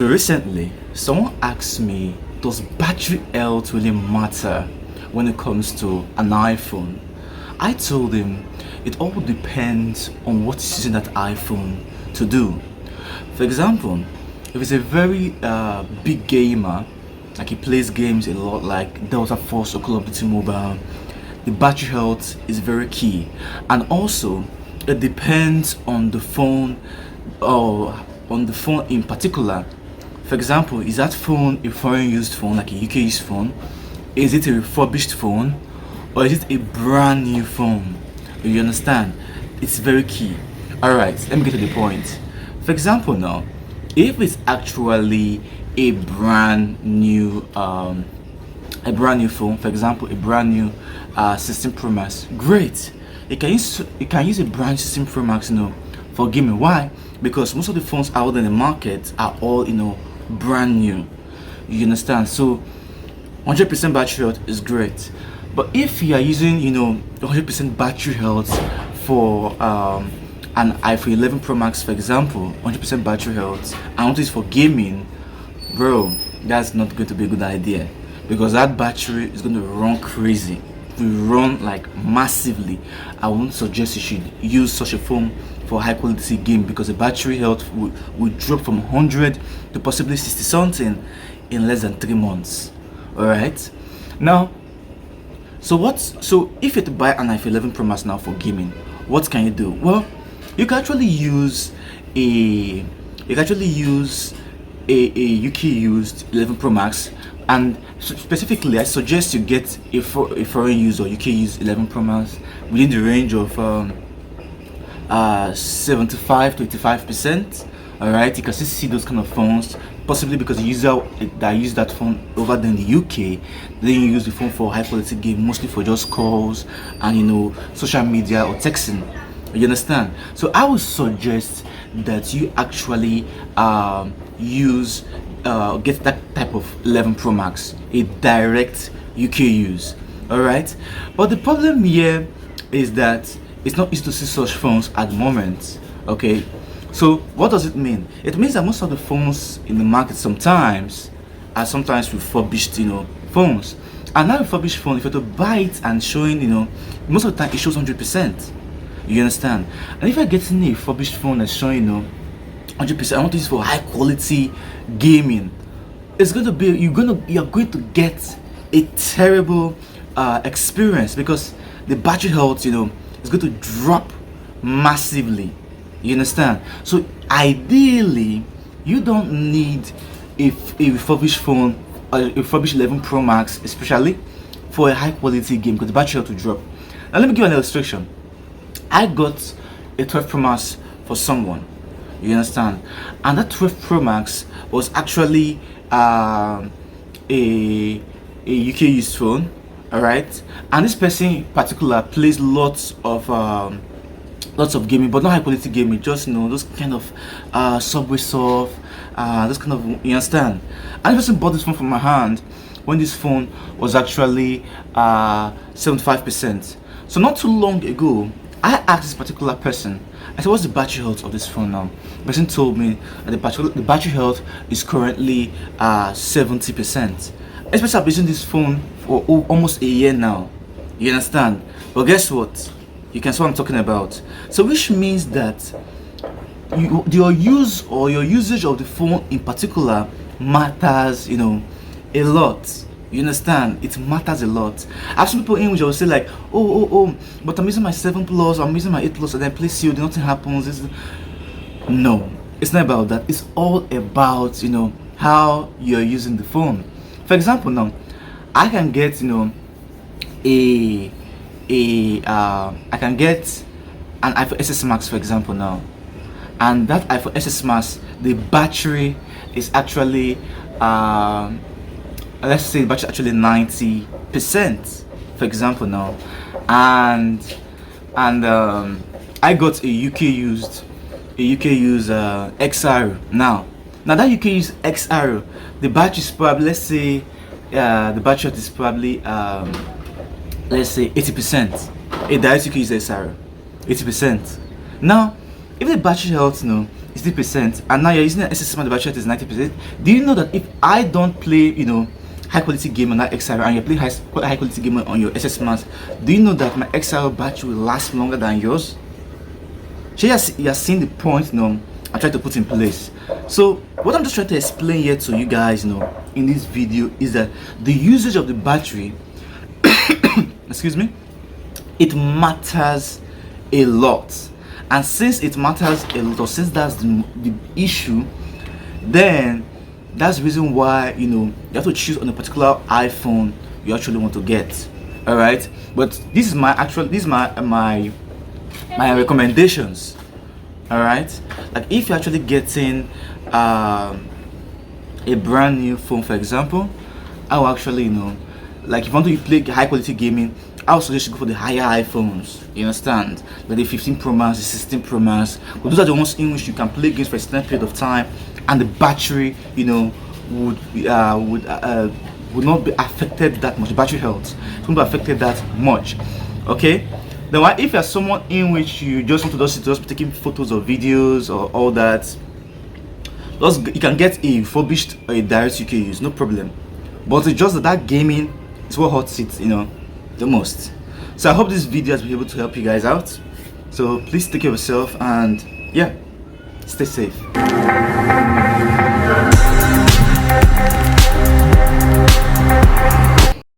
Recently, someone asked me, does battery health really matter when it comes to an iPhone? I told him it all depends on what is using that iPhone to do. For example, if it's a very big gamer, like he plays games a lot like Delta Force or Call of Duty Mobile, the battery health is very key. And also, it depends on the phone or on the phone in particular. For example, is that phone a foreign used phone, like a UK used phone? Is it a refurbished phone? Or is it a brand new phone? You understand? It's very key. Alright, let me get to the point. For example now, if it's actually a brand new phone, for example, a brand new 16 Pro Max, great. You can use a brand new 16 Pro Max, for gaming. Why? Because most of the phones out in the market are all, brand new. You understand? So 100% battery health is great. But if you are using, 100% battery health for an iPhone 11 Pro Max, for example, 100% battery health, and want it for gaming, bro, that's not going to be a good idea, because that battery is going to run crazy. It will run like massively. I won't suggest you should use such a phone for high quality game, because the battery health will drop from 100 to possibly 60 something in less than 3 months. All right, now, so if you have to buy an iPhone 11 Pro Max now for gaming, what can you do? Well, you can actually use a UK used 11 Pro Max, and specifically I suggest you get a foreign used or UK used 11 Pro Max within the range of 75 to 85%. All right, you can still see those kind of phones, possibly because the user that use that phone over there in the UK, then you use the phone for high quality game, mostly for just calls and social media or texting. You understand? So I would suggest that you actually use get that type of 11 Pro Max, a direct UK use. All right, but the problem here is that it's not easy to see such phones at the moment. Okay, so what does it mean? It means that most of the phones in the market sometimes are refurbished, phones. And that refurbished phone, if you were to buy it and showing, most of the time it shows 100%. You understand? And if you're getting a refurbished phone that's showing, 100%, I want to use for high quality gaming, it's going to be you're going to get a terrible experience, because the battery health, is going to drop massively. You understand? So ideally, you don't need a refurbished phone, a refurbished 11 Pro Max, especially for a high quality game, because the battery health will drop. Now let me give you an illustration. I got a 12 Pro Max for someone. You understand? And that 12 Pro Max was actually a UK used phone. All right, and this person in particular plays lots of gaming, but not high quality gaming, just those kind of Subway Surf, those kind of, you understand. And this person bought this phone from my hand when this phone was actually 75%. So not too long ago, I asked this particular person, I said, what's the battery health of this phone now? The person told me that the battery health is currently 70%. Especially I've been using this phone for almost a year now. You understand? But guess what? You can see what I'm talking about. So which means that your use or your usage of the phone in particular matters, a lot. You understand? It matters a lot. I have some people in which I will say like, oh, but I'm using my 7 Plus, I'm using my 8 Plus, and then play COD, nothing happens. No, it's not about that. It's all about how you're using the phone. For example, now I can get I can get an iPhone SS Max, for example, now, and that iPhone SS Max, the battery is actually let's say the battery is actually 90%, for example, now, and I got a UK used XR now. Now that UK use XR, the battery is probably, let's say, the battery is probably let's say 80%. A direct UK use XR, 80%. Now, if the battery health, 60%, and now you're using an SSD and the battery health is 90%. Do you know that if I don't play, high quality game on that XR and you play high quality game on your SS Max, do you know that my XR battery will last longer than yours? So you're seeing the point, I try to put in place. So what I'm just trying to explain here to you guys, in this video is that the usage of the battery, excuse me, it matters a lot. And since it matters a lot, or since that's the issue, then that's the reason why you have to choose on a particular iPhone you actually want to get. All right, but this is my recommendations. All right, like if you're actually getting a brand new phone, for example, I will actually like if you want to play high quality gaming, I would suggest you go for the higher iPhones. You understand? Like the 15 Pro Max, the 16 Pro Max. But those are the ones in which you can play games for a certain period of time, and the battery, would not be affected that much. The battery health won't be affected that much. Okay. Then if you're someone in which you just want to just be taking photos or videos or all that, you can get a refurbished or a direct you can use, no problem. But it's just that gaming is what hurts it, the most. So I hope this video has been able to help you guys out. So please take care of yourself and yeah, stay safe.